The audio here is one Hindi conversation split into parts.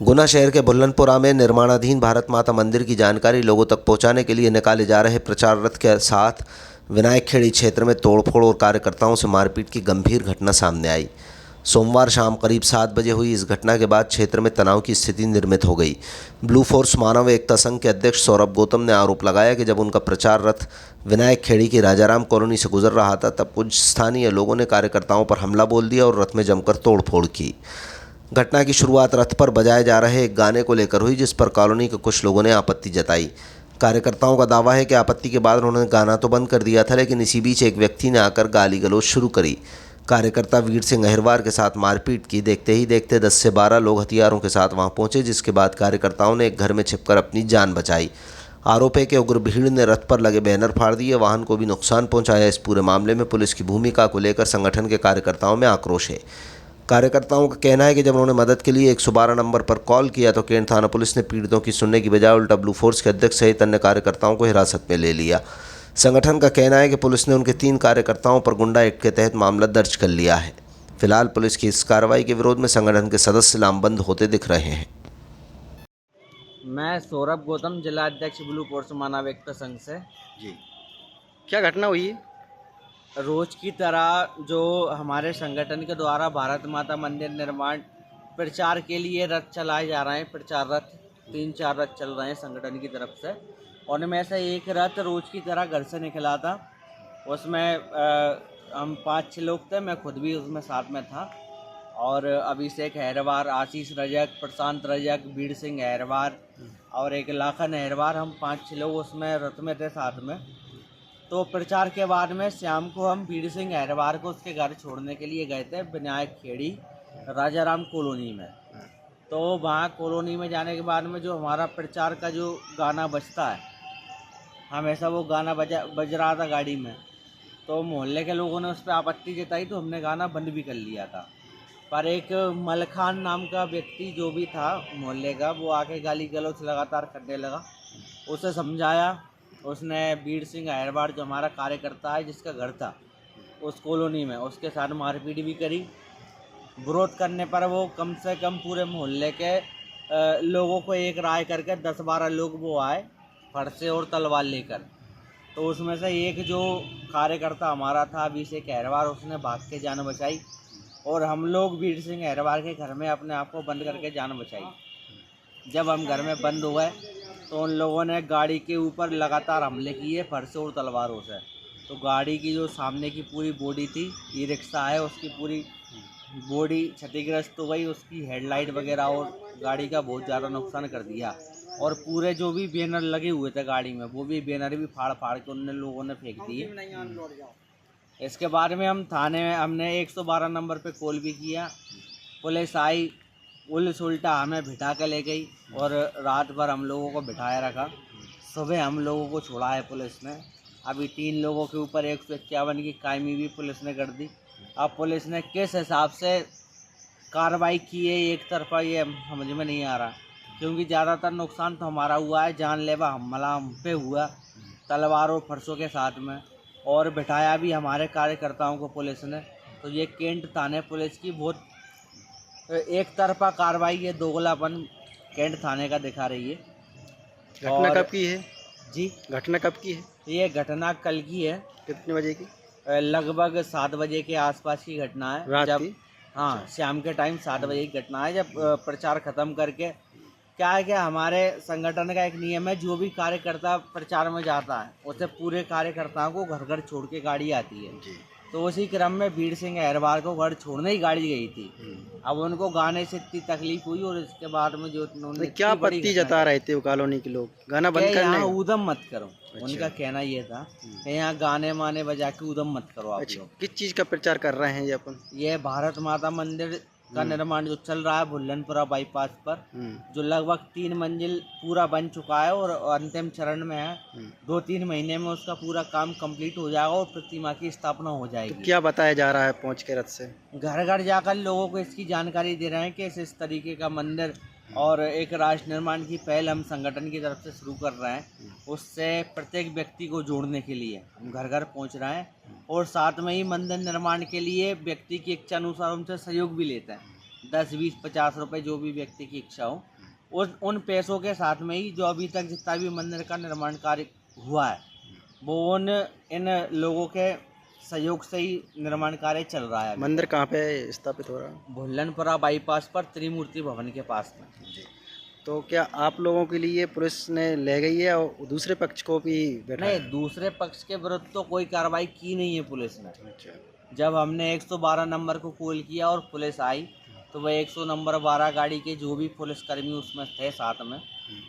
गुना शहर के बुल्लनपुरा में निर्माणाधीन भारत माता मंदिर की जानकारी लोगों तक पहुंचाने के लिए निकाले जा रहे प्रचार रथ के साथ विनायक खेड़ी क्षेत्र में तोड़फोड़ और कार्यकर्ताओं से मारपीट की गंभीर घटना सामने आई। सोमवार शाम करीब 7 बजे हुई इस घटना के बाद क्षेत्र में तनाव की स्थिति निर्मित हो गई। ब्लू फोर्स मानव एकता संघ के अध्यक्ष सौरभ गौतम ने आरोप लगाया कि जब उनका प्रचार रथ विनायक खेड़ी की राजाराम कॉलोनी से गुजर रहा था तब कुछ स्थानीय लोगों ने कार्यकर्ताओं पर हमला बोल दिया और रथ में जमकर तोड़फोड़ की। घटना की शुरुआत रथ पर बजाए जा रहे एक गाने को लेकर हुई, जिस पर कॉलोनी के कुछ लोगों ने आपत्ति जताई। कार्यकर्ताओं का दावा है कि आपत्ति के बाद उन्होंने गाना तो बंद कर दिया था, लेकिन इसी बीच एक व्यक्ति ने आकर गाली गलौज शुरू करी। कार्यकर्ता वीर सिंह अहिरवार के साथ मारपीट की। देखते ही देखते 10 से 12 लोग हथियारों के साथ वहां पहुंचे, जिसके बाद कार्यकर्ताओं ने एक घर में छिपकर अपनी जान बचाई। आरोप है कि उग्र भीड़ ने रथ पर लगे बैनर फाड़ दिए, वाहन को भी नुकसान पहुंचाया। इस पूरे मामले में पुलिस की भूमिका को लेकर संगठन के कार्यकर्ताओं में आक्रोश है। कार्यकर्ताओं का कहना है कि जब उन्होंने मदद के लिए 112 नंबर पर कॉल किया तो केंट थाना पुलिस ने पीड़ितों की सुनने की बजाय उल्टा ब्लू फोर्स के अध्यक्ष सहित अन्य कार्यकर्ताओं को हिरासत में ले लिया। संगठन का कहना है कि पुलिस ने उनके 3 कार्यकर्ताओं पर गुंडा एक्ट के तहत मामला दर्ज कर लिया है। फिलहाल पुलिस की इस कार्रवाई के विरोध में संगठन के सदस्य लामबंद होते दिख रहे हैं। मैं सौरभ गौतम, जिला अध्यक्ष ब्लू फोर्स मानव एकता संघ से। जी, क्या घटना हुई है? रोज की तरह जो हमारे संगठन के द्वारा भारत माता मंदिर निर्माण प्रचार के लिए रथ चलाए जा रहे हैं। प्रचार रथ 3-4 रथ चल रहे हैं संगठन की तरफ से, और उनमें से एक रथ रोज की तरह घर से निकला था। उसमें हम 5-6 लोग थे, मैं खुद भी उसमें साथ में था, और अभिषेक अहिरवार, आशीष रजक, प्रशांत रजक, वीर सिंह अहिरवार और एक लाखन अहिरवार, हम 5-6 लोग उसमें रथ में थे साथ में। तो प्रचार के बाद में शाम को हम वीर सिंह अहिरवार को उसके घर छोड़ने के लिए गए थे विनायक खेड़ी राजाराम कॉलोनी में। तो वहाँ कॉलोनी में जाने के बाद में जो हमारा प्रचार का जो गाना बजता है, हमेशा वो गाना बज रहा था गाड़ी में। तो मोहल्ले के लोगों ने उस पर आपत्ति जताई तो हमने गाना बंद भी कर लिया था। पर एक मलखान नाम का व्यक्ति जो भी था मोहल्ले का, वो आके गाली गलौज लगातार करने लगा। उसे समझाया, उसने वीर सिंह अहिरवार जो हमारा कार्यकर्ता है जिसका घर था उस कॉलोनी में, उसके साथ मारपीट भी करी। विरोध करने पर वो कम से कम पूरे मोहल्ले के लोगों को एक राय करके 10-12 लोग वो आए फरसे और तलवार लेकर। तो उसमें से एक जो कार्यकर्ता हमारा था अभिषेक अहिरवार, उसने भाग के जान बचाई, और हम लोग वीर सिंह अहिरवार के घर में अपने आप को बंद करके जान बचाई। जब हम घर में बंद हो गए तो उन लोगों ने गाड़ी के ऊपर लगातार हमले किए फरसे और तलवारों से। तो गाड़ी की जो सामने की पूरी बॉडी थी, ई रिक्शा है, उसकी पूरी बॉडी क्षतिग्रस्त हो गई। उसकी हेडलाइट वगैरह और गाड़ी का बहुत ज़्यादा नुकसान कर दिया, और पूरे जो भी बैनर लगे हुए थे गाड़ी में, वो भी बैनर भी फाड़ फाड़ के उन लोगों ने फेंक दिए। इसके बाद में हम थाने में हमने 112 नंबर पे कॉल भी किया। पुलिस आई, पुलिस उल्टा हमें बिठा के ले गई और रात भर हम लोगों को बिठाए रखा। सुबह हम लोगों को छुड़ा है पुलिस ने। अभी 3 लोगों के ऊपर 151 की कायमी भी पुलिस ने कर दी। अब पुलिस ने किस हिसाब से कार्रवाई की है एक तरफा, ये समझ में नहीं आ रहा, क्योंकि ज़्यादातर नुकसान तो हमारा हुआ है। जानलेवा हमला हम पे हुआ तलवारों फरसों के साथ में, और बिठाया भी हमारे कार्यकर्ताओं को पुलिस ने। तो ये केंट थाने पुलिस की बहुत एक तरफा कार्रवाई, ये दोगलापन केंट थाने का दिखा रही है। घटना कब की है? जी, घटना कब की है? ये घटना कल की है। कितने बजे की? लगभग 7 बजे के आसपास की घटना है। रात जब की? हाँ, शाम के टाइम 7 बजे की घटना है, जब प्रचार ख़त्म करके क्या है कि हमारे संगठन का एक नियम है, जो भी कार्यकर्ता प्रचार में जाता है उसे पूरे कार्यकर्ताओं को घर घर छोड़ के गाड़ी आती है। जी। तो उसी क्रम में वीर सिंह अहिरवार को घर छोड़ने ही गाड़ी गई थी। अब उनको गाने से इतनी तकलीफ हुई, और इसके बाद में जो उन्होंने क्या आपत्ति जता रहे थे वो कॉलोनी के लोग? गाना बंद करने? यहाँ ऊधम मत करो। अच्छा। उनका कहना ये था कि यहाँ गाने माने बजा के ऊधम मत करो आप अच्छा, लोग। किस चीज़ का प्रचार कर रहे हैं ये अपन? ये भारत माता मंदिर का निर्माण जो चल रहा है बुल्लनपुरा बाईपास पर, जो लगभग 3 मंजिल पूरा बन चुका है और अंतिम चरण में है। 2-3 महीने में उसका पूरा काम कंप्लीट हो जाएगा और प्रतिमा की स्थापना हो जाएगी। तो क्या बताया जा रहा है पहुंच के रथ से? घर घर जाकर लोगों को इसकी जानकारी दे रहे हैं कि इस तरीके का मंदिर और एक राष्ट्र निर्माण की पहल हम संगठन की तरफ से शुरू कर रहे हैं। उससे प्रत्येक व्यक्ति को जोड़ने के लिए हम घर घर पहुंच रहे हैं, और साथ में ही मंदिर निर्माण के लिए व्यक्ति की इच्छा अनुसार उनसे सहयोग भी लेते हैं। 10, 20, 50 रुपये जो भी व्यक्ति की इच्छा हो उन पैसों के साथ में ही जो अभी तक जितना भी मंदिर का निर्माण कार्य हुआ है वो इन लोगों के सहयोग से ही निर्माण कार्य चल रहा है। मंदिर कहाँ पे स्थापित हो रहा है? भुल्लनपुरा बाईपास पर त्रिमूर्ति भवन के पास में। तो क्या आप लोगों के लिए पुलिस ने ले गई है और दूसरे पक्ष को भी बैठा नहीं, दूसरे पक्ष के विरुद्ध तो कोई कार्रवाई की नहीं है पुलिस ने। अच्छा। जब हमने 112 नंबर को कॉल किया और पुलिस आई तो वह 100 नंबर 12 गाड़ी के जो भी पुलिसकर्मी उसमें थे साथ में,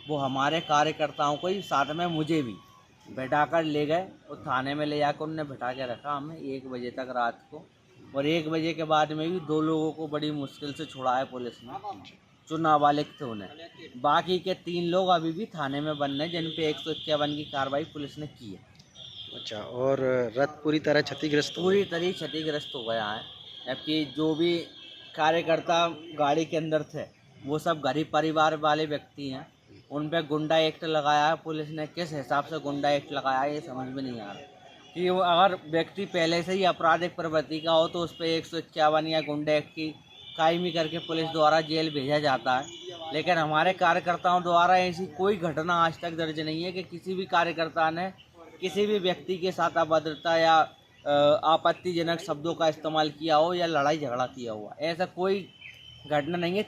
वो हमारे कार्यकर्ताओं को ही साथ में मुझे भी बैठा कर ले गए और थाने में ले जाकर उनने बैठा के रखा हमें 1 बजे तक रात को। और 1 बजे के बाद में भी 2 लोगों को बड़ी मुश्किल से छुड़ाया पुलिस ने, जो नाबालिग थे उन्हें। बाकी के 3 लोग अभी भी थाने में बंद हैं जिन पे 151 की कार्रवाई पुलिस ने की है। अच्छा, और रथ पूरी तरह क्षतिग्रस्त हो पूरी तरह क्षतिग्रस्त हो गया है, जबकि जो भी कार्यकर्ता गाड़ी के अंदर थे वो सब गरीब परिवार वाले व्यक्ति हैं। उन पे गुंडा एक्ट लगाया है पुलिस ने। किस हिसाब से गुंडा एक्ट लगाया है ये समझ में नहीं आ रहा कि वो अगर व्यक्ति पहले से ही आपराधिक प्रवृत्ति का हो तो उस पर 151 या गुंडा एक्ट की कायमी करके पुलिस द्वारा जेल भेजा जाता है। लेकिन हमारे कार्यकर्ताओं द्वारा ऐसी कोई घटना आज तक दर्ज नहीं है कि किसी भी कार्यकर्ता ने किसी भी व्यक्ति के साथ अभद्रता या आपत्तिजनक शब्दों का इस्तेमाल किया हो या लड़ाई झगड़ा किया हुआ। ऐसा कोई घटना नहीं है।